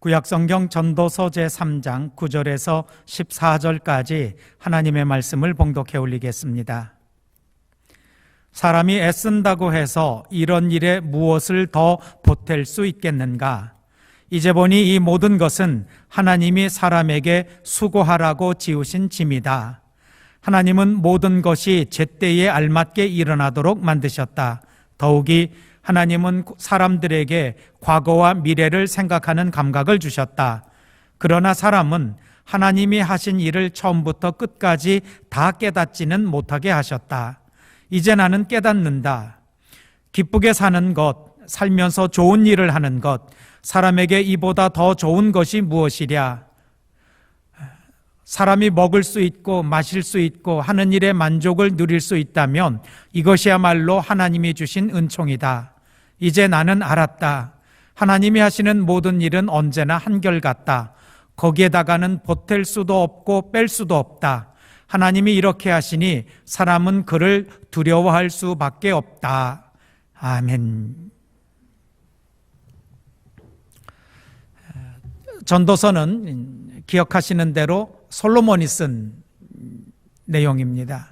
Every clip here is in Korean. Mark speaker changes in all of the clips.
Speaker 1: 구약성경 전도서 제3장 9절에서 14절까지 하나님의 말씀을 봉독해 올리겠습니다. 사람이 애쓴다고 해서 이런 일에 무엇을 더 보탤 수 있겠는가? 이제 보니 이 모든 것은 하나님이 사람에게 수고하라고 지으신 짐이다. 하나님은 모든 것이 제때에 알맞게 일어나도록 만드셨다. 더욱이 하나님은 사람들에게 과거와 미래를 생각하는 감각을 주셨다. 그러나 사람은 하나님이 하신 일을 처음부터 끝까지 다 깨닫지는 못하게 하셨다. 이제 나는 깨닫는다. 기쁘게 사는 것, 살면서 좋은 일을 하는 것, 사람에게 이보다 더 좋은 것이 무엇이랴? 사람이 먹을 수 있고 마실 수 있고 하는 일에 만족을 누릴 수 있다면 이것이야말로 하나님이 주신 은총이다. 이제 나는 알았다. 하나님이 하시는 모든 일은 언제나 한결같다. 거기에다가는 보탤 수도 없고 뺄 수도 없다. 하나님이 이렇게 하시니 사람은 그를 두려워할 수밖에 없다. 아멘. 전도서는 기억하시는 대로 솔로몬이 쓴 내용입니다.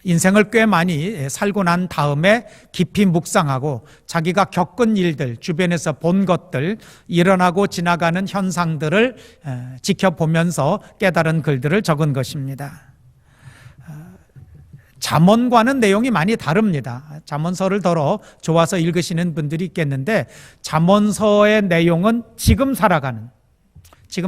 Speaker 1: 인생을 꽤 많이 살고 난 다음에 깊이 묵상하고 자기가 겪은 일들, 주변에서 본 것들, 일어나고 지나가는 현상들을 지켜보면서 깨달은 글들을 적은 것입니다. 잠언과는 내용이 많이 다릅니다. 잠언서를 더러 좋아서 읽으시는 분들이 있겠는데 잠언서의 내용은 지금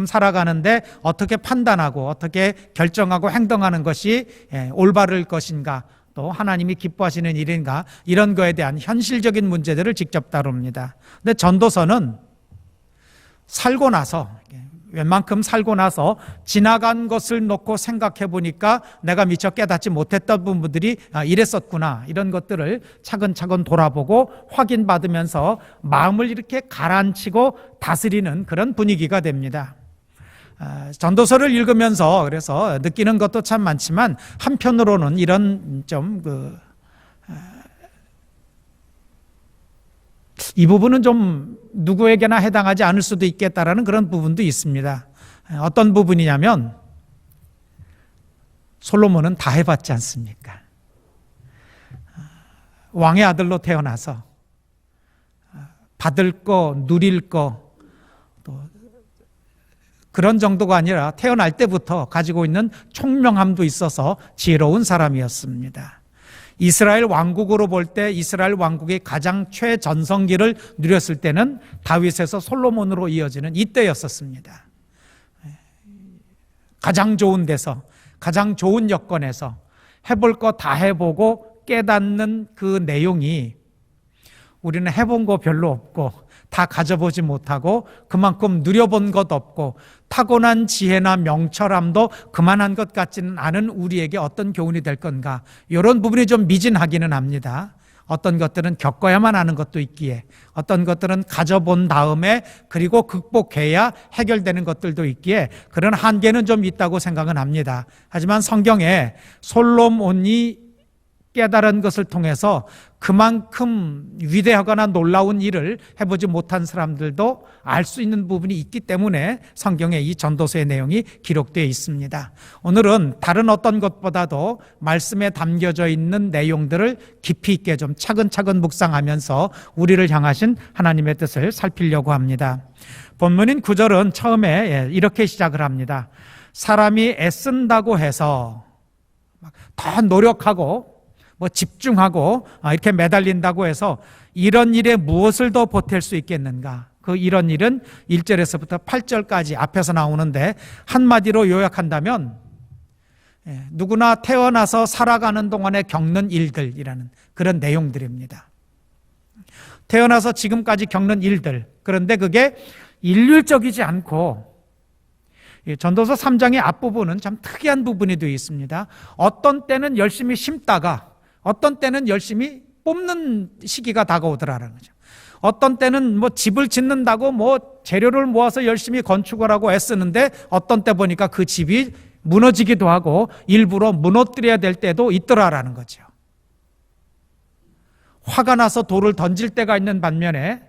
Speaker 1: 살아가는데 어떻게 판단하고 어떻게 결정하고 행동하는 것이 올바를 것인가, 또 하나님이 기뻐하시는 일인가, 이런 거에 대한 현실적인 문제들을 직접 다룹니다. 근데 전도서는 살고 나서, 웬만큼 살고 나서 지나간 것을 놓고 생각해 보니까 내가 미처 깨닫지 못했던 부분들이 이랬었구나, 이런 것들을 차근차근 돌아보고 확인받으면서 마음을 이렇게 가라앉히고 다스리는 그런 분위기가 됩니다. 전도서를 읽으면서 그래서 느끼는 것도 참 많지만 한편으로는 이런 이 부분은 좀 누구에게나 해당하지 않을 수도 있겠다라는 그런 부분도 있습니다. 어떤 부분이냐면 솔로몬은 다 해봤지 않습니까? 왕의 아들로 태어나서 받을 거, 누릴 거, 또 그런 정도가 아니라 태어날 때부터 가지고 있는 총명함도 있어서 지혜로운 사람이었습니다. 이스라엘 왕국으로 볼 때 이스라엘 왕국의 가장 최전성기를 누렸을 때는 다윗에서 솔로몬으로 이어지는 이때였었습니다. 가장 좋은 데서, 가장 좋은 여건에서 해볼 거 다 해보고 깨닫는 그 내용이 우리는 해본 거 별로 없고 다 가져보지 못하고 그만큼 누려본 것 없고 타고난 지혜나 명철함도 그만한 것 같지는 않은 우리에게 어떤 교훈이 될 건가, 이런 부분이 좀 미진하기는 합니다. 어떤 것들은 겪어야만 하는 것도 있기에, 어떤 것들은 가져본 다음에 그리고 극복해야 해결되는 것들도 있기에 그런 한계는 좀 있다고 생각은 합니다. 하지만 성경에 솔로몬이 깨달은 것을 통해서 그만큼 위대하거나 놀라운 일을 해보지 못한 사람들도 알 수 있는 부분이 있기 때문에 성경에 이 전도서의 내용이 기록되어 있습니다. 오늘은 다른 어떤 것보다도 말씀에 담겨져 있는 내용들을 깊이 있게 좀 차근차근 묵상하면서 우리를 향하신 하나님의 뜻을 살피려고 합니다. 본문인 9절은 처음에 이렇게 시작을 합니다. 사람이 애쓴다고 해서 더 노력하고 집중하고 이렇게 매달린다고 해서 이런 일에 무엇을 더 보탤 수 있겠는가? 그 이런 일은 1절에서부터 8절까지 앞에서 나오는데 한마디로 요약한다면 누구나 태어나서 살아가는 동안에 겪는 일들이라는 그런 내용들입니다. 태어나서 지금까지 겪는 일들, 그런데 그게 일률적이지 않고 전도서 3장의 앞부분은 참 특이한 부분이 되어 있습니다. 어떤 때는 열심히 심다가 어떤 때는 열심히 뽑는 시기가 다가오더라는 거죠. 어떤 때는 집을 짓는다고 재료를 모아서 열심히 건축을 하고 애쓰는데 어떤 때 보니까 그 집이 무너지기도 하고 일부러 무너뜨려야 될 때도 있더라라는 거죠. 화가 나서 돌을 던질 때가 있는 반면에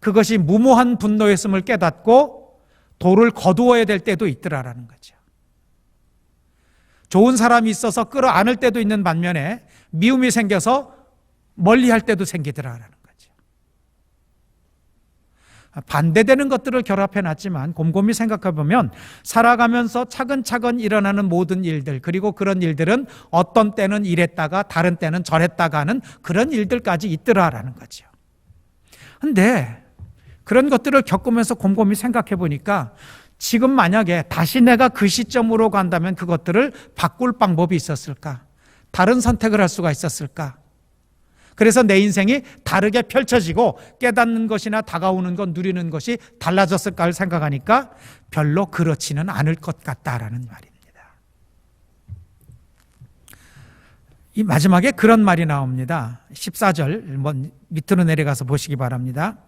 Speaker 1: 그것이 무모한 분노였음을 깨닫고 도를 거두어야 될 때도 있더라라는 거죠. 좋은 사람이 있어서 끌어안을 때도 있는 반면에 미움이 생겨서 멀리할 때도 생기더라라는 거죠. 반대되는 것들을 결합해 놨지만 곰곰이 생각해 보면 살아가면서 차근차근 일어나는 모든 일들, 그리고 그런 일들은 어떤 때는 이랬다가 다른 때는 저랬다가 하는 그런 일들까지 있더라라는 거죠. 근데 그런 것들을 겪으면서 곰곰이 생각해 보니까 지금 만약에 다시 내가 그 시점으로 간다면 그것들을 바꿀 방법이 있었을까? 다른 선택을 할 수가 있었을까? 그래서 내 인생이 다르게 펼쳐지고 깨닫는 것이나 다가오는 것, 누리는 것이 달라졌을까를 생각하니까 별로 그렇지는 않을 것 같다라는 말입니다. 이 마지막에 그런 말이 나옵니다. 14절 밑으로 내려가서 보시기 바랍니다.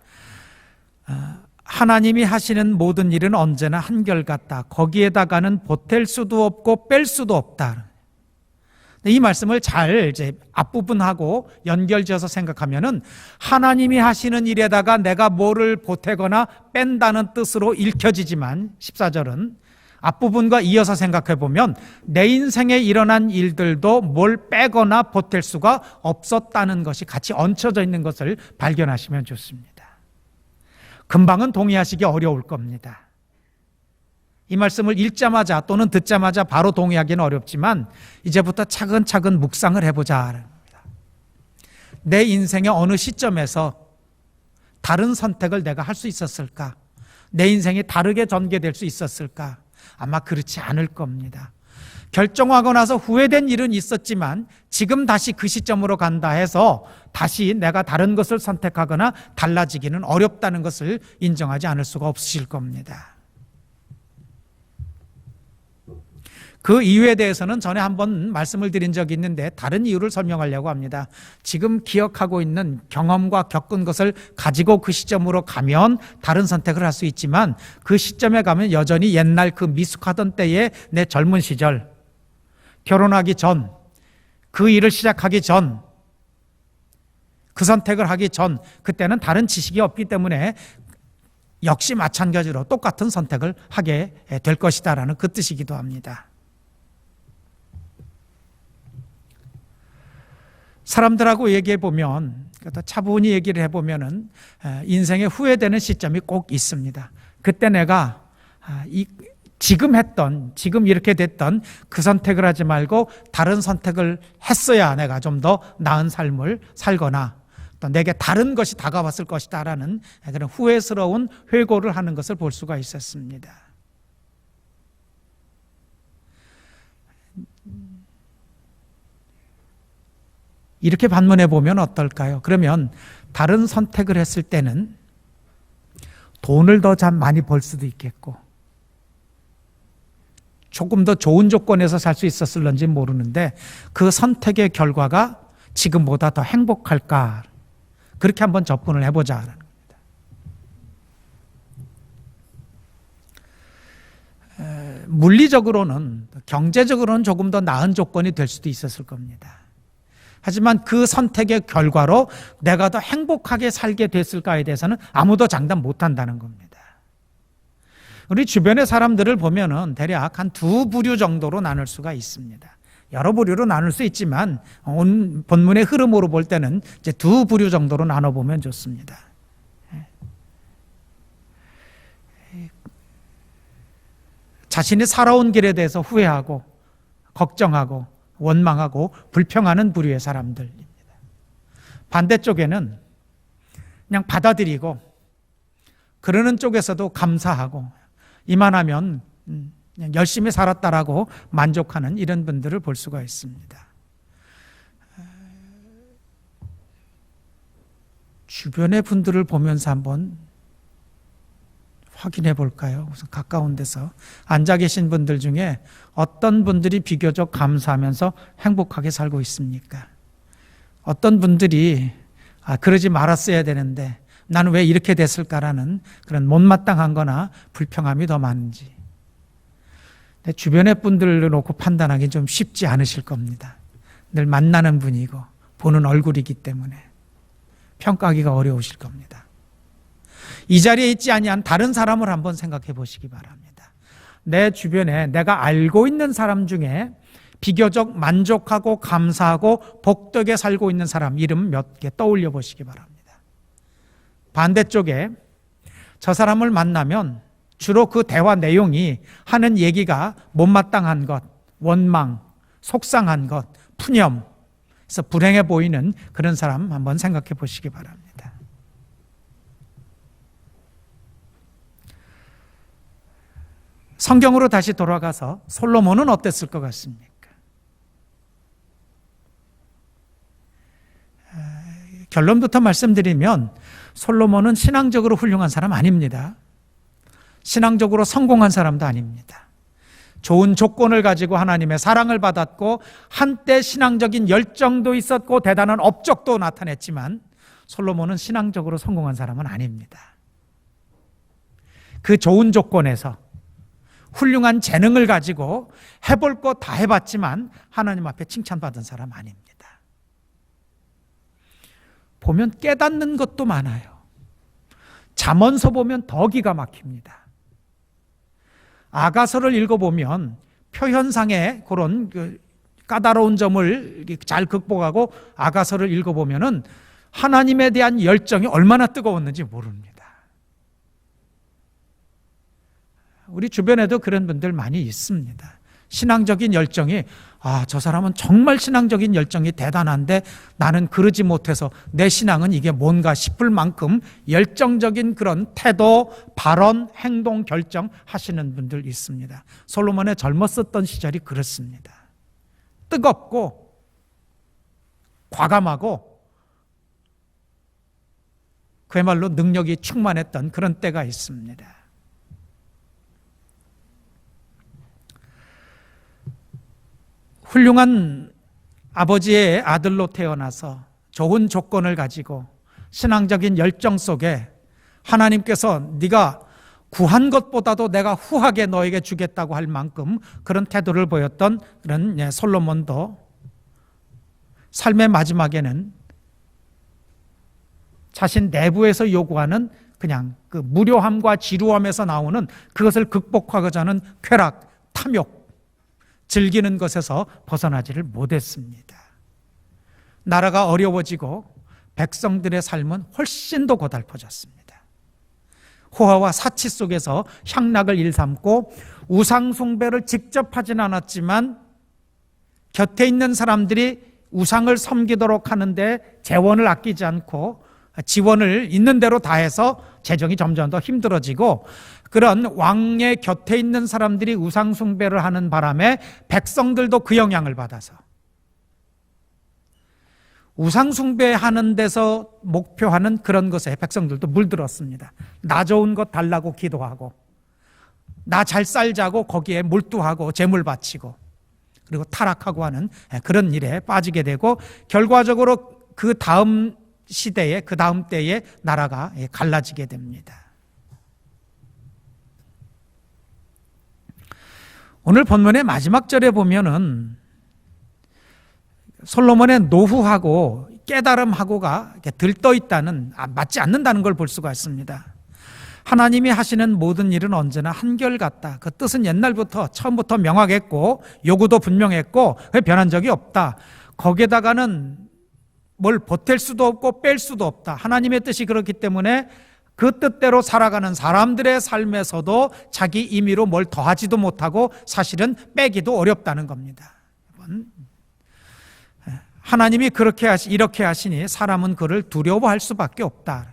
Speaker 1: 하나님이 하시는 모든 일은 언제나 한결같다. 거기에다가는 보탤 수도 없고 뺄 수도 없다. 이 말씀을 잘 이제 앞부분하고 연결지어서 생각하면은 하나님이 하시는 일에다가 내가 뭐를 보태거나 뺀다는 뜻으로 읽혀지지만 14절은 앞부분과 이어서 생각해 보면 내 인생에 일어난 일들도 뭘 빼거나 보탤 수가 없었다는 것이 같이 얹혀져 있는 것을 발견하시면 좋습니다. 금방은 동의하시기 어려울 겁니다. 이 말씀을 읽자마자 또는 듣자마자 바로 동의하기는 어렵지만 이제부터 차근차근 묵상을 해보자. 내 인생의 어느 시점에서 다른 선택을 내가 할 수 있었을까? 내 인생이 다르게 전개될 수 있었을까? 아마 그렇지 않을 겁니다. 결정하고 나서 후회된 일은 있었지만 지금 다시 그 시점으로 간다 해서 다시 내가 다른 것을 선택하거나 달라지기는 어렵다는 것을 인정하지 않을 수가 없으실 겁니다. 그 이유에 대해서는 전에 한번 말씀을 드린 적이 있는데 다른 이유를 설명하려고 합니다. 지금 기억하고 있는 경험과 겪은 것을 가지고 그 시점으로 가면 다른 선택을 할 수 있지만 그 시점에 가면 여전히 옛날 그 미숙하던 때의 내 젊은 시절, 결혼하기 전, 그 일을 시작하기 전, 그 선택을 하기 전, 그때는 다른 지식이 없기 때문에 역시 마찬가지로 똑같은 선택을 하게 될 것이다라는 그 뜻이기도 합니다. 사람들하고 얘기해 보면, 차분히 얘기를 해보면은 인생에 후회되는 시점이 꼭 있습니다. 그때 내가 지금 이렇게 됐던 그 선택을 하지 말고 다른 선택을 했어야 내가 좀 더 나은 삶을 살거나 또 내게 다른 것이 다가왔을 것이다라는 그런 후회스러운 회고를 하는 것을 볼 수가 있었습니다. 이렇게 반문해 보면 어떨까요? 그러면 다른 선택을 했을 때는 돈을 더 많이 벌 수도 있겠고 조금 더 좋은 조건에서 살 수 있었을런지 모르는데 그 선택의 결과가 지금보다 더 행복할까? 그렇게 한번 접근을 해보자는 겁니다. 물리적으로는, 경제적으로는 조금 더 나은 조건이 될 수도 있었을 겁니다. 하지만 그 선택의 결과로 내가 더 행복하게 살게 됐을까에 대해서는 아무도 장담 못한다는 겁니다. 우리 주변의 사람들을 보면은 대략 한 두 부류 정도로 나눌 수가 있습니다. 여러 부류로 나눌 수 있지만 본문의 흐름으로 볼 때는 이제 두 부류 정도로 나눠보면 좋습니다. 자신이 살아온 길에 대해서 후회하고 걱정하고 원망하고 불평하는 부류의 사람들입니다. 반대쪽에는 그냥 받아들이고 그러는 쪽에서도 감사하고 이만하면 그냥 열심히 살았다라고 만족하는 이런 분들을 볼 수가 있습니다. 주변의 분들을 보면서 한번 확인해 볼까요? 우선 가까운 데서 앉아 계신 분들 중에 어떤 분들이 비교적 감사하면서 행복하게 살고 있습니까? 어떤 분들이 그러지 말았어야 되는데 나는 왜 이렇게 됐을까라는 그런 못마땅한 거나 불평함이 더 많은지. 내 주변의 분들을 놓고 판단하기 좀 쉽지 않으실 겁니다. 늘 만나는 분이고 보는 얼굴이기 때문에 평가하기가 어려우실 겁니다. 이 자리에 있지 아니한 다른 사람을 한번 생각해 보시기 바랍니다. 내 주변에 내가 알고 있는 사람 중에 비교적 만족하고 감사하고 복되게 살고 있는 사람 이름 몇 개 떠올려 보시기 바랍니다. 반대쪽에 저 사람을 만나면 주로 그 대화 내용이 하는 얘기가 못마땅한 것, 원망, 속상한 것, 푸념, 그래서 불행해 보이는 그런 사람 한번 생각해 보시기 바랍니다. 성경으로 다시 돌아가서 솔로몬은 어땠을 것 같습니까? 결론부터 말씀드리면 솔로몬은 신앙적으로 훌륭한 사람 아닙니다. 신앙적으로 성공한 사람도 아닙니다. 좋은 조건을 가지고 하나님의 사랑을 받았고 한때 신앙적인 열정도 있었고 대단한 업적도 나타냈지만 솔로몬은 신앙적으로 성공한 사람은 아닙니다. 그 좋은 조건에서 훌륭한 재능을 가지고 해볼 거 다 해봤지만 하나님 앞에 칭찬받은 사람 아닙니다. 보면 깨닫는 것도 많아요. 잠언서 보면 더 기가 막힙니다. 아가서를 읽어보면 표현상의 그런 까다로운 점을 잘 극복하고 아가서를 읽어보면 하나님에 대한 열정이 얼마나 뜨거웠는지 모릅니다. 우리 주변에도 그런 분들 많이 있습니다. 신앙적인 열정이 저 사람은 정말 신앙적인 열정이 대단한데 나는 그러지 못해서 내 신앙은 이게 뭔가 싶을 만큼 열정적인 그런 태도, 발언, 행동, 결정 하시는 분들 있습니다. 솔로몬의 젊었었던 시절이 그렇습니다. 뜨겁고 과감하고 그야말로 능력이 충만했던 그런 때가 있습니다. 훌륭한 아버지의 아들로 태어나서 좋은 조건을 가지고 신앙적인 열정 속에 하나님께서 네가 구한 것보다도 내가 후하게 너에게 주겠다고 할 만큼 그런 태도를 보였던 그런 솔로몬도 삶의 마지막에는 자신 내부에서 요구하는 그냥 그 무료함과 지루함에서 나오는 그것을 극복하고자 하는 쾌락, 탐욕, 즐기는 것에서 벗어나지를 못했습니다. 나라가 어려워지고 백성들의 삶은 훨씬 더 고달퍼졌습니다. 호화와 사치 속에서 향락을 일삼고 우상 숭배를 직접 하진 않았지만 곁에 있는 사람들이 우상을 섬기도록 하는데 재원을 아끼지 않고 지원을 있는 대로 다해서 재정이 점점 더 힘들어지고 그런 왕의 곁에 있는 사람들이 우상 숭배를 하는 바람에 백성들도 그 영향을 받아서 우상 숭배하는 데서 목표하는 그런 것에 백성들도 물들었습니다. 나 좋은 것 달라고 기도하고 나 잘 살자고 거기에 몰두하고 재물 바치고 그리고 타락하고 하는 그런 일에 빠지게 되고 결과적으로 그 다음 시대에 그 다음 때에 나라가 갈라지게 됩니다. 오늘 본문의 마지막 절에 보면은 솔로몬의 노후하고 깨달음하고가 들떠 있다는, 맞지 않는다는 걸 볼 수가 있습니다. 하나님이 하시는 모든 일은 언제나 한결같다. 그 뜻은 옛날부터 처음부터 명확했고 요구도 분명했고 변한 적이 없다. 거기에다가는 뭘 보탤 수도 없고 뺄 수도 없다. 하나님의 뜻이 그렇기 때문에 그 뜻대로 살아가는 사람들의 삶에서도 자기 임의로 뭘 더하지도 못하고 사실은 빼기도 어렵다는 겁니다. 하나님이 이렇게 하시니 사람은 그를 두려워할 수밖에 없다.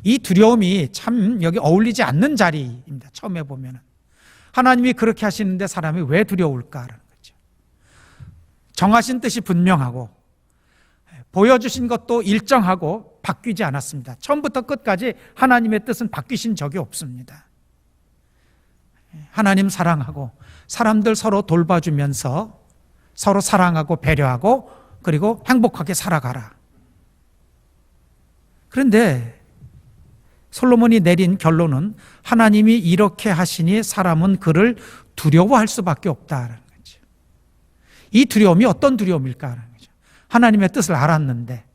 Speaker 1: 이 두려움이 참 여기 어울리지 않는 자리입니다. 처음에 보면은 하나님이 그렇게 하시는데 사람이 왜 두려울까라는 거죠. 정하신 뜻이 분명하고 보여주신 것도 일정하고 바뀌지 않았습니다. 처음부터 끝까지 하나님의 뜻은 바뀌신 적이 없습니다. 하나님 사랑하고 사람들 서로 돌봐주면서 서로 사랑하고 배려하고 그리고 행복하게 살아가라. 그런데 솔로몬이 내린 결론은 하나님이 이렇게 하시니 사람은 그를 두려워할 수밖에 없다라는 거죠. 이 두려움이 어떤 두려움일까라는 거죠. 하나님의 뜻을 알았는데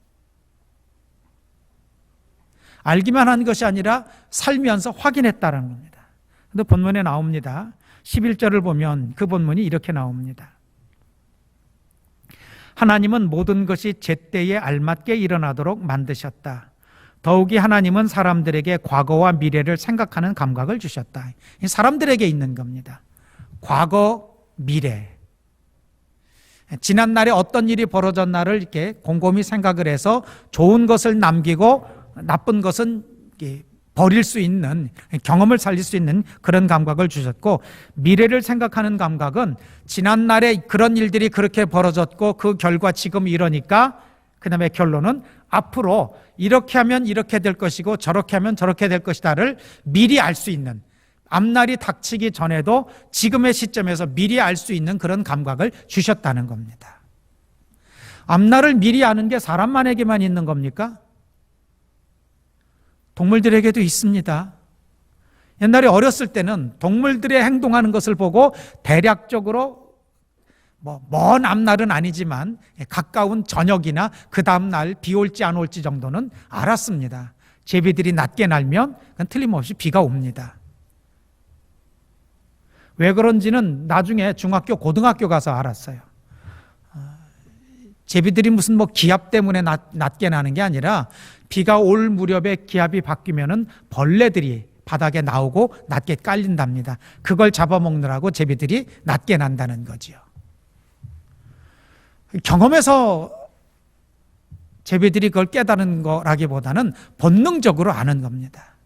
Speaker 1: 알기만 한 것이 아니라 살면서 확인했다는 겁니다. 근데 본문에 나옵니다. 11절을 보면 그 본문이 이렇게 나옵니다. 하나님은 모든 것이 제때에 알맞게 일어나도록 만드셨다. 더욱이 하나님은 사람들에게 과거와 미래를 생각하는 감각을 주셨다. 사람들에게 있는 겁니다. 과거, 미래. 지난날에 어떤 일이 벌어졌나를 이렇게 곰곰이 생각을 해서 좋은 것을 남기고 나쁜 것은 버릴 수 있는, 경험을 살릴 수 있는 그런 감각을 주셨고, 미래를 생각하는 감각은 지난날에 그런 일들이 그렇게 벌어졌고 그 결과 지금 이러니까 그 다음에 결론은 앞으로 이렇게 하면 이렇게 될 것이고 저렇게 하면 저렇게 될 것이다를 미리 알 수 있는, 앞날이 닥치기 전에도 지금의 시점에서 미리 알 수 있는 그런 감각을 주셨다는 겁니다. 앞날을 미리 아는 게 사람만에게만 있는 겁니까? 동물들에게도 있습니다. 옛날에 어렸을 때는 동물들의 행동하는 것을 보고 대략적으로 먼 앞날은 아니지만 가까운 저녁이나 그 다음날 비 올지 안 올지 정도는 알았습니다. 제비들이 낮게 날면 그건 틀림없이 비가 옵니다. 왜 그런지는 나중에 중학교, 고등학교 가서 알았어요. 제비들이 무슨 기압 때문에 낮게 나는 게 아니라 비가 올 무렵에 기압이 바뀌면은 벌레들이 바닥에 나오고 낮게 깔린답니다. 그걸 잡아먹느라고 제비들이 낮게 난다는 거지요. 경험에서 제비들이 그걸 깨달은 거라기보다는 본능적으로 아는 겁니다.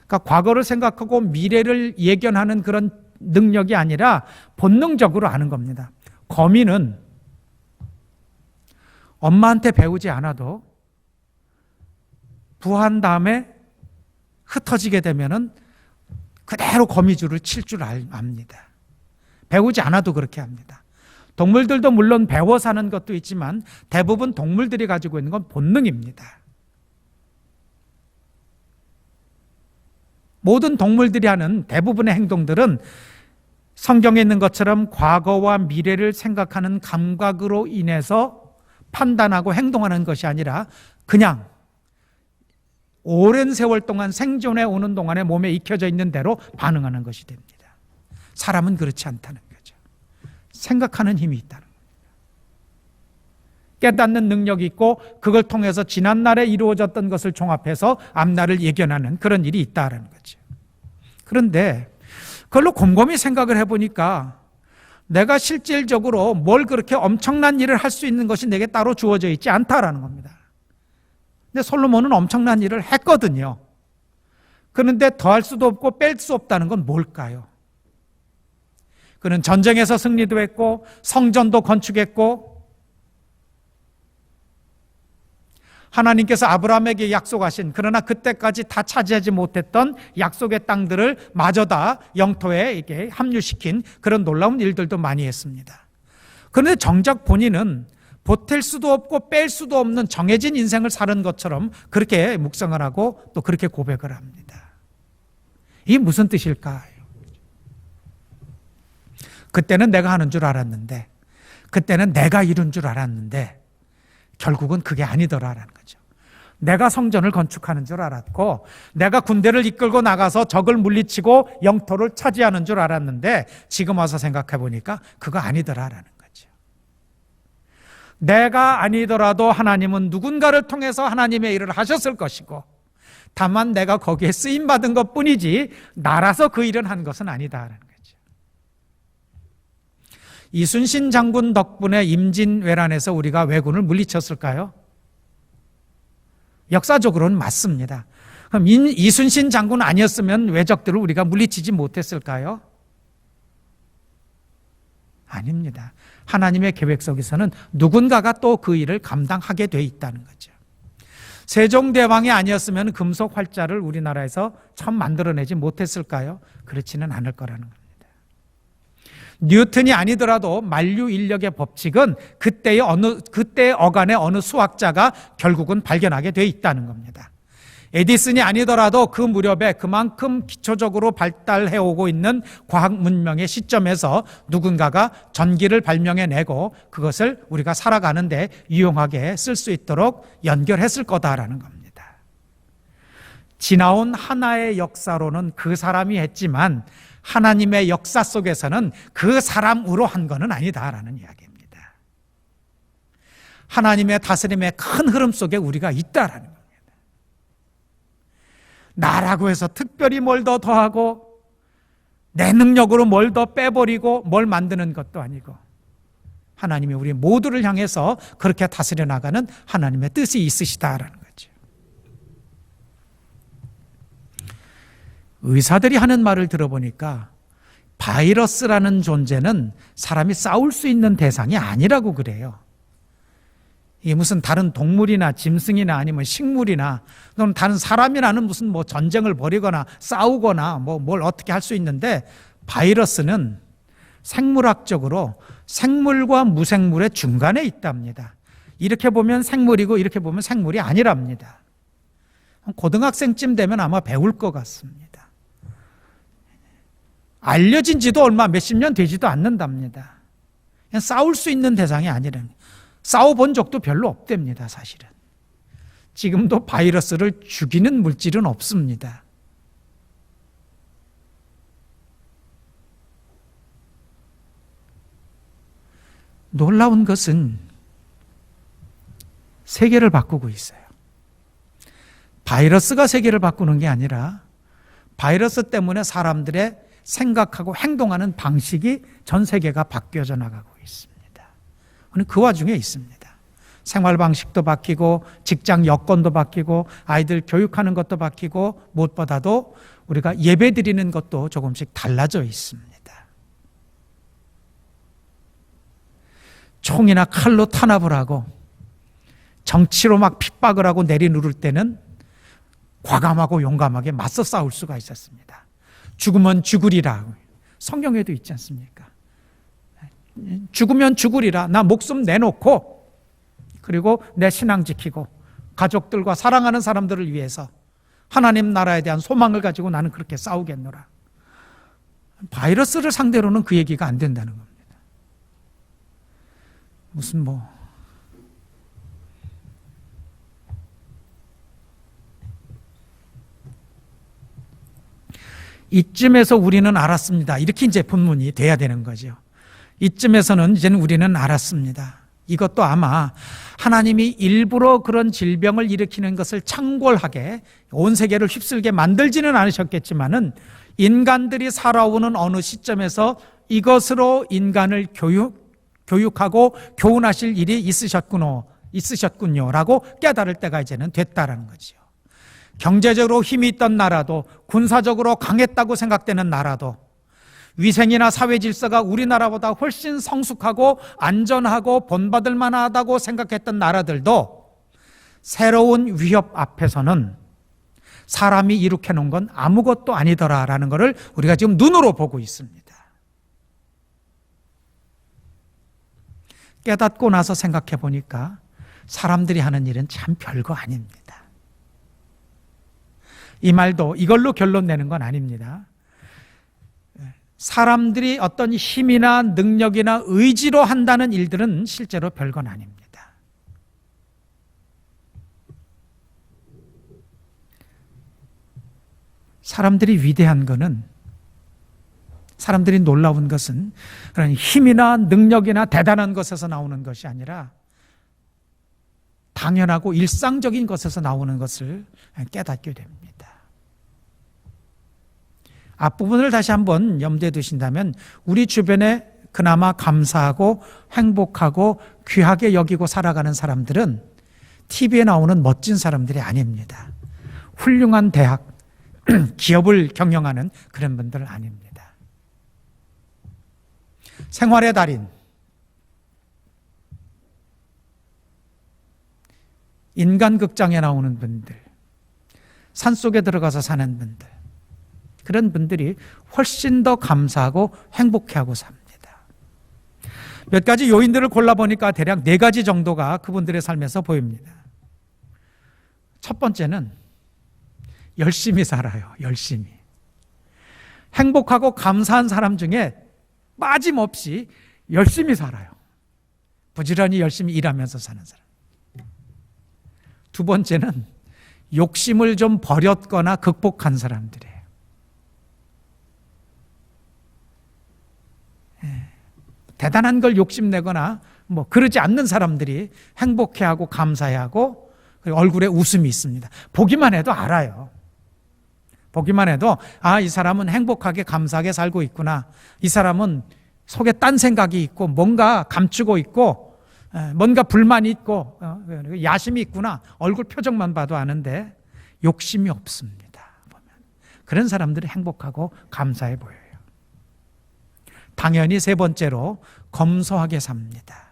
Speaker 1: 그러니까 과거를 생각하고 미래를 예견하는 그런 능력이 아니라 본능적으로 아는 겁니다. 거미는 엄마한테 배우지 않아도 부화한 다음에 흩어지게 되면은 그대로 거미줄을 칠 줄 압니다. 배우지 않아도 그렇게 합니다. 동물들도 물론 배워 사는 것도 있지만 대부분 동물들이 가지고 있는 건 본능입니다. 모든 동물들이 하는 대부분의 행동들은 성경에 있는 것처럼 과거와 미래를 생각하는 감각으로 인해서 판단하고 행동하는 것이 아니라 그냥 오랜 세월 동안 생존해 오는 동안에 몸에 익혀져 있는 대로 반응하는 것이 됩니다. 사람은 그렇지 않다는 거죠. 생각하는 힘이 있다는 겁니다. 깨닫는 능력이 있고 그걸 통해서 지난날에 이루어졌던 것을 종합해서 앞날을 예견하는 그런 일이 있다는 거죠. 그런데 그걸로 곰곰이 생각을 해보니까 내가 실질적으로 뭘 그렇게 엄청난 일을 할 수 있는 것이 내게 따로 주어져 있지 않다라는 겁니다. 근데 솔로몬은 엄청난 일을 했거든요. 그런데 더할 수도 없고 뺄 수 없다는 건 뭘까요? 그는 전쟁에서 승리도 했고 성전도 건축했고 하나님께서 아브라함에게 약속하신, 그러나 그때까지 다 차지하지 못했던 약속의 땅들을 마저 다 영토에 이렇게 합류시킨 그런 놀라운 일들도 많이 했습니다. 그런데 정작 본인은 보탤 수도 없고 뺄 수도 없는 정해진 인생을 사는 것처럼 그렇게 묵상을 하고 또 그렇게 고백을 합니다. 이게 무슨 뜻일까요? 그때는 내가 하는 줄 알았는데, 그때는 내가 이룬 줄 알았는데 결국은 그게 아니더라라는 거죠. 내가 성전을 건축하는 줄 알았고 내가 군대를 이끌고 나가서 적을 물리치고 영토를 차지하는 줄 알았는데 지금 와서 생각해 보니까 그거 아니더라라는 거죠. 내가 아니더라도 하나님은 누군가를 통해서 하나님의 일을 하셨을 것이고 다만 내가 거기에 쓰임받은 것뿐이지 나라서 그 일을 한 것은 아니다라는 거죠. 이순신 장군 덕분에 임진왜란에서 우리가 왜군을 물리쳤을까요? 역사적으로는 맞습니다. 그럼 이순신 장군 아니었으면 왜적들을 우리가 물리치지 못했을까요? 아닙니다. 하나님의 계획 속에서는 누군가가 또 그 일을 감당하게 돼 있다는 거죠. 세종대왕이 아니었으면 금속 활자를 우리나라에서 처음 만들어내지 못했을까요? 그렇지는 않을 거라는 겁니다. 뉴턴이 아니더라도 만류 인력의 법칙은 그때의 어간의 어느 수학자가 결국은 발견하게 돼 있다는 겁니다. 에디슨이 아니더라도 그 무렵에 그만큼 기초적으로 발달해오고 있는 과학 문명의 시점에서 누군가가 전기를 발명해내고 그것을 우리가 살아가는데 유용하게 쓸 수 있도록 연결했을 거다라는 겁니다. 지나온 하나의 역사로는 그 사람이 했지만 하나님의 역사 속에서는 그 사람으로 한 거는 아니다라는 이야기입니다. 하나님의 다스림의 큰 흐름 속에 우리가 있다라는 겁니다. 나라고 해서 특별히 뭘 더 더하고 내 능력으로 뭘 더 빼버리고 뭘 만드는 것도 아니고 하나님이 우리 모두를 향해서 그렇게 다스려 나가는 하나님의 뜻이 있으시다라는 거죠. 의사들이 하는 말을 들어보니까 바이러스라는 존재는 사람이 싸울 수 있는 대상이 아니라고 그래요. 이게 무슨 다른 동물이나 짐승이나 아니면 식물이나 또는 다른 사람이라는 무슨 뭐 전쟁을 벌이거나 싸우거나 뭘 어떻게 할 수 있는데 바이러스는 생물학적으로 생물과 무생물의 중간에 있답니다. 이렇게 보면 생물이고 이렇게 보면 생물이 아니랍니다. 고등학생쯤 되면 아마 배울 것 같습니다. 알려진 지도 얼마 몇십 년 되지도 않는답니다. 그냥 싸울 수 있는 대상이 아니랍니다. 싸워본 적도 별로 없답니다, 사실은. 지금도 바이러스를 죽이는 물질은 없습니다. 놀라운 것은 세계를 바꾸고 있어요. 바이러스가 세계를 바꾸는 게 아니라 바이러스 때문에 사람들의 생각하고 행동하는 방식이 전 세계가 바뀌어져 나가고 있습니다. 그 와중에 있습니다. 생활 방식도 바뀌고 직장 여건도 바뀌고 아이들 교육하는 것도 바뀌고 무엇보다도 우리가 예배 드리는 것도 조금씩 달라져 있습니다. 총이나 칼로 탄압을 하고 정치로 막 핍박을 하고 내리누를 때는 과감하고 용감하게 맞서 싸울 수가 있었습니다. 죽으면 죽으리라 성경에도 있지 않습니까? 죽으면 죽으리라. 나 목숨 내놓고 그리고 내 신앙 지키고 가족들과 사랑하는 사람들을 위해서 하나님 나라에 대한 소망을 가지고 나는 그렇게 싸우겠노라. 바이러스를 상대로는 그 얘기가 안 된다는 겁니다. 무슨 이쯤에서 우리는 알았습니다. 이렇게 이제 본문이 돼야 되는 거죠. 이쯤에서는 이제는 우리는 알았습니다. 이것도 아마 하나님이 일부러 그런 질병을 일으키는 것을 창궐하게 온 세계를 휩쓸게 만들지는 않으셨겠지만은 인간들이 살아오는 어느 시점에서 이것으로 인간을 교육하고 교훈하실 일이 있으셨군요라고 깨달을 때가 이제는 됐다라는 거죠. 경제적으로 힘이 있던 나라도 군사적으로 강했다고 생각되는 나라도 위생이나 사회 질서가 우리나라보다 훨씬 성숙하고 안전하고 본받을 만하다고 생각했던 나라들도 새로운 위협 앞에서는 사람이 이룩해 놓은 건 아무것도 아니더라라는 것을 우리가 지금 눈으로 보고 있습니다. 깨닫고 나서 생각해 보니까 사람들이 하는 일은 참 별거 아닙니다. 이 말도 이걸로 결론 내는 건 아닙니다. 사람들이 어떤 힘이나 능력이나 의지로 한다는 일들은 실제로 별건 아닙니다. 사람들이 위대한 것은, 사람들이 놀라운 것은 그런 힘이나 능력이나 대단한 것에서 나오는 것이 아니라 당연하고 일상적인 것에서 나오는 것을 깨닫게 됩니다. 앞부분을 다시 한번 염두에 두신다면 우리 주변에 그나마 감사하고 행복하고 귀하게 여기고 살아가는 사람들은 TV에 나오는 멋진 사람들이 아닙니다. 훌륭한 대학, 기업을 경영하는 그런 분들 아닙니다. 생활의 달인, 인간극장에 나오는 분들, 산속에 들어가서 사는 분들, 그런 분들이 훨씬 더 감사하고 행복해하고 삽니다. 몇 가지 요인들을 골라보니까 대략 4가지 정도가 그분들의 삶에서 보입니다. 첫 번째는 열심히 살아요. 열심히. 행복하고 감사한 사람 중에 빠짐없이 열심히 살아요. 부지런히 열심히 일하면서 사는 사람. 두 번째는 욕심을 좀 버렸거나 극복한 사람들이에요. 대단한 걸 욕심내거나 그러지 않는 사람들이 행복해하고 감사해하고 얼굴에 웃음이 있습니다. 보기만 해도 알아요. 보기만 해도 이 사람은 행복하게 감사하게 살고 있구나. 이 사람은 속에 딴 생각이 있고 뭔가 감추고 있고 뭔가 불만이 있고 야심이 있구나. 얼굴 표정만 봐도 아는데 욕심이 없습니다. 보면. 그런 사람들이 행복하고 감사해 보여요. 당연히 세 번째로 검소하게 삽니다.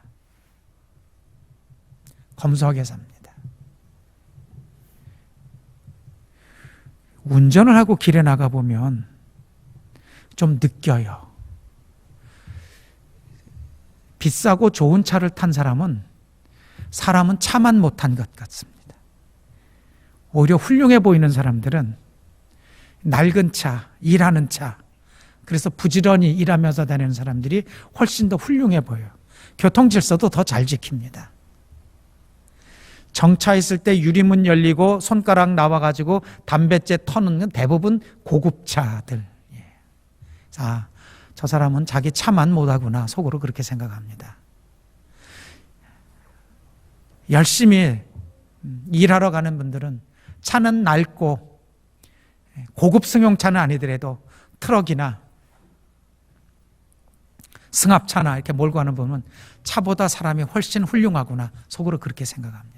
Speaker 1: 검소하게 삽니다. 운전을 하고 길에 나가보면 좀 느껴요. 비싸고 좋은 차를 탄 사람은 차만 못한 것 같습니다. 오히려 훌륭해 보이는 사람들은 낡은 차, 일하는 차, 그래서 부지런히 일하면서 다니는 사람들이 훨씬 더 훌륭해 보여요. 교통 질서도 더 잘 지킵니다. 정차했을 때 유리문 열리고 손가락 나와가지고 담뱃재 터는 건 대부분 고급차들. 저 사람은 자기 차만 못하구나 속으로 그렇게 생각합니다. 열심히 일하러 가는 분들은 차는 낡고 고급 승용차는 아니더라도 트럭이나 승합차나 이렇게 몰고 가는 보면 차보다 사람이 훨씬 훌륭하구나 속으로 그렇게 생각합니다.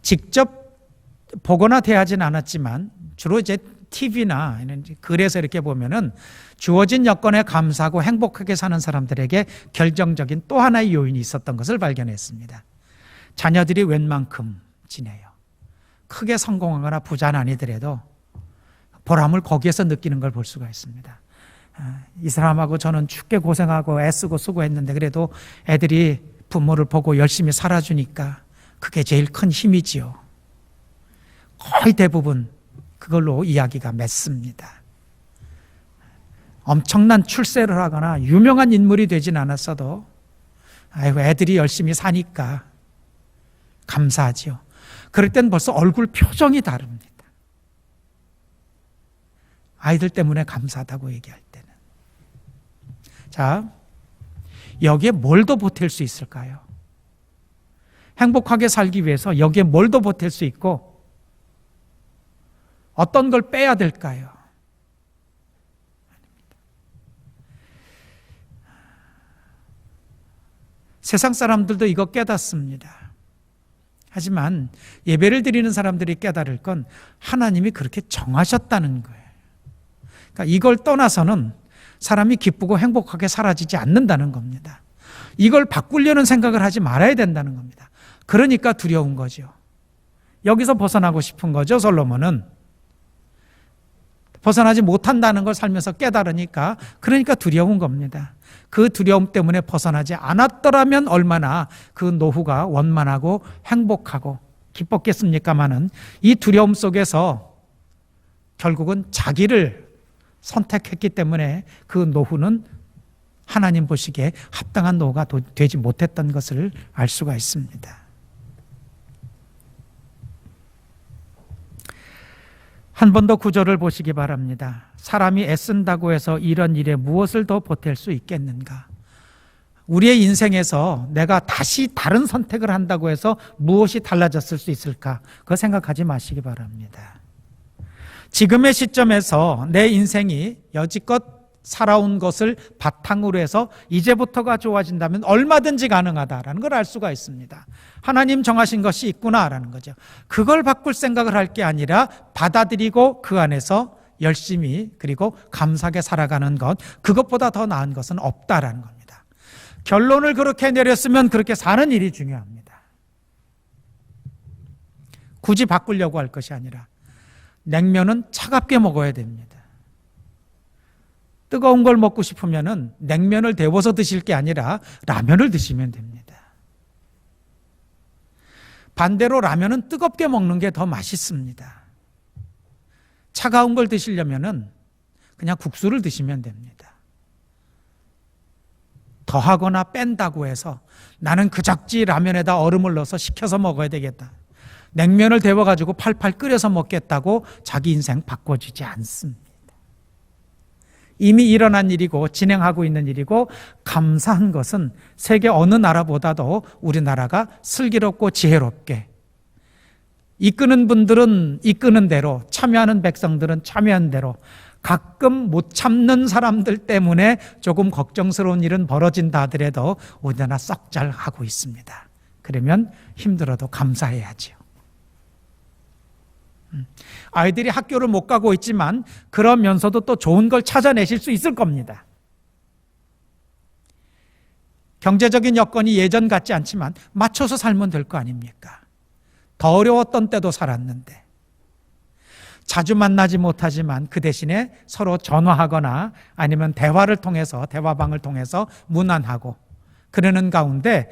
Speaker 1: 직접 보거나 대하진 않았지만 주로 이제 TV나 글에서 이렇게 보면은 주어진 여건에 감사하고 행복하게 사는 사람들에게 결정적인 또 하나의 요인이 있었던 것을 발견했습니다. 자녀들이 웬만큼 지내요. 크게 성공하거나 부자는 아니더라도 보람을 거기에서 느끼는 걸 볼 수가 있습니다. 이 사람하고 저는 죽게 고생하고 애쓰고 수고했는데 그래도 애들이 부모를 보고 열심히 살아주니까 그게 제일 큰 힘이지요. 거의 대부분 그걸로 이야기가 맺습니다. 엄청난 출세를 하거나 유명한 인물이 되진 않았어도 애들이 열심히 사니까 감사하지요. 그럴 땐 벌써 얼굴 표정이 다릅니다. 아이들 때문에 감사하다고 얘기할 때는. 자, 여기에 뭘 더 보탤 수 있을까요? 행복하게 살기 위해서 여기에 뭘 더 보탤 수 있고 어떤 걸 빼야 될까요? 세상 사람들도 이거 깨닫습니다. 하지만 예배를 드리는 사람들이 깨달을 건 하나님이 그렇게 정하셨다는 거예요. 그러니까 이걸 떠나서는 사람이 기쁘고 행복하게 사라지지 않는다는 겁니다. 이걸 바꾸려는 생각을 하지 말아야 된다는 겁니다. 그러니까 두려운 거죠. 여기서 벗어나고 싶은 거죠, 솔로몬은. 벗어나지 못한다는 걸 살면서 깨달으니까 그러니까 두려운 겁니다. 그 두려움 때문에 벗어나지 않았더라면 얼마나 그 노후가 원만하고 행복하고 기뻤겠습니까마는 이 두려움 속에서 결국은 자기를 선택했기 때문에 그 노후는 하나님 보시기에 합당한 노후가 되지 못했던 것을 알 수가 있습니다. 한 번 더 구절을 보시기 바랍니다. 사람이 애쓴다고 해서 이런 일에 무엇을 더 보탤 수 있겠는가? 우리의 인생에서 내가 다시 다른 선택을 한다고 해서 무엇이 달라졌을 수 있을까? 그거 생각하지 마시기 바랍니다. 지금의 시점에서 내 인생이 여지껏 살아온 것을 바탕으로 해서 이제부터가 좋아진다면 얼마든지 가능하다라는 걸 알 수가 있습니다. 하나님 정하신 것이 있구나라는 거죠. 그걸 바꿀 생각을 할 게 아니라 받아들이고 그 안에서 열심히 그리고 감사하게 살아가는 것, 그것보다 더 나은 것은 없다라는 겁니다. 결론을 그렇게 내렸으면 그렇게 사는 일이 중요합니다. 굳이 바꾸려고 할 것이 아니라 냉면은 차갑게 먹어야 됩니다. 뜨거운 걸 먹고 싶으면 냉면을 데워서 드실 게 아니라 라면을 드시면 됩니다. 반대로 라면은 뜨겁게 먹는 게 더 맛있습니다. 차가운 걸 드시려면은 그냥 국수를 드시면 됩니다. 더하거나 뺀다고 해서 나는 그작지 라면에다 얼음을 넣어서 식혀서 먹어야 되겠다, 냉면을 데워가지고 팔팔 끓여서 먹겠다고 자기 인생 바꿔주지 않습니다. 이미 일어난 일이고 진행하고 있는 일이고, 감사한 것은 세계 어느 나라보다도 우리나라가 슬기롭고 지혜롭게, 이끄는 분들은 이끄는 대로, 참여하는 백성들은 참여한 대로, 가끔 못 참는 사람들 때문에 조금 걱정스러운 일은 벌어진다 하더라도 우리나라 썩 잘 하고 있습니다. 그러면 힘들어도 감사해야지요. 아이들이 학교를 못 가고 있지만 그러면서도 또 좋은 걸 찾아내실 수 있을 겁니다. 경제적인 여건이 예전 같지 않지만 맞춰서 살면 될 거 아닙니까? 더 어려웠던 때도 살았는데, 자주 만나지 못하지만 그 대신에 서로 전화하거나 아니면 대화를 통해서, 대화방을 통해서 문안하고 그러는 가운데,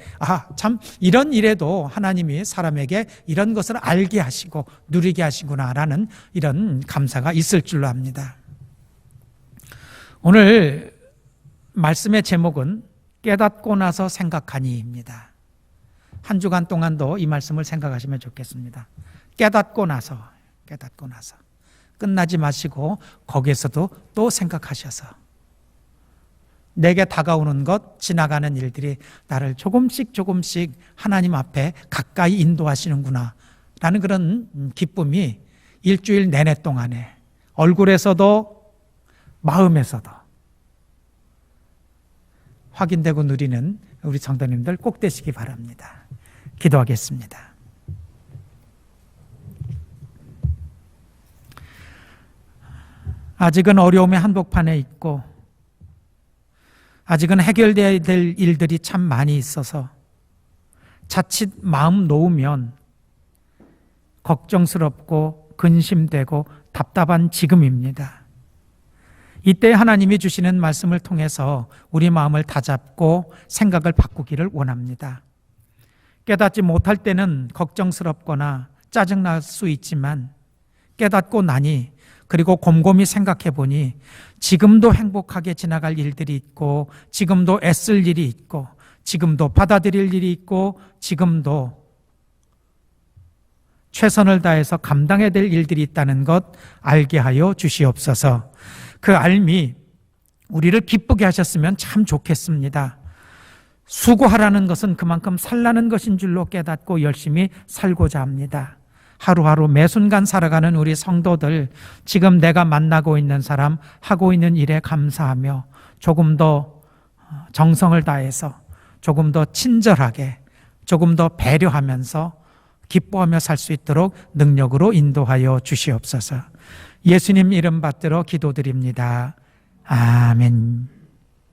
Speaker 1: 참 이런 일에도 하나님이 사람에게 이런 것을 알게 하시고 누리게 하시구나라는 이런 감사가 있을 줄로 압니다. 오늘 말씀의 제목은 깨닫고 나서 생각하니입니다. 한 주간 동안도 이 말씀을 생각하시면 좋겠습니다. 깨닫고 나서 끝나지 마시고 거기에서도 또 생각하셔서, 내게 다가오는 것, 지나가는 일들이 나를 조금씩 하나님 앞에 가까이 인도하시는구나 라는 그런 기쁨이 일주일 내내 동안에 얼굴에서도 마음에서도 확인되고 누리는 우리 성도님들 꼭 되시기 바랍니다. 기도하겠습니다. 아직은 어려움의 한복판에 있고 아직은 해결되어야 될 일들이 참 많이 있어서 자칫 마음 놓으면 걱정스럽고 근심되고 답답한 지금입니다. 이때 하나님이 주시는 말씀을 통해서 우리 마음을 다잡고 생각을 바꾸기를 원합니다. 깨닫지 못할 때는 걱정스럽거나 짜증날 수 있지만, 깨닫고 나니, 그리고 곰곰이 생각해 보니 지금도 행복하게 지나갈 일들이 있고, 지금도 애쓸 일이 있고, 지금도 받아들일 일이 있고, 지금도 최선을 다해서 감당해야 될 일들이 있다는 것 알게 하여 주시옵소서. 그 알미 우리를 기쁘게 하셨으면 참 좋겠습니다. 수고하라는 것은 그만큼 살라는 것인 줄로 깨닫고 열심히 살고자 합니다. 하루하루 매 순간 살아가는 우리 성도들, 지금 내가 만나고 있는 사람, 하고 있는 일에 감사하며 조금 더 정성을 다해서, 조금 더 친절하게, 조금 더 배려하면서 기뻐하며 살 수 있도록 능력으로 인도하여 주시옵소서. 예수님 이름 받들어 기도드립니다. 아멘.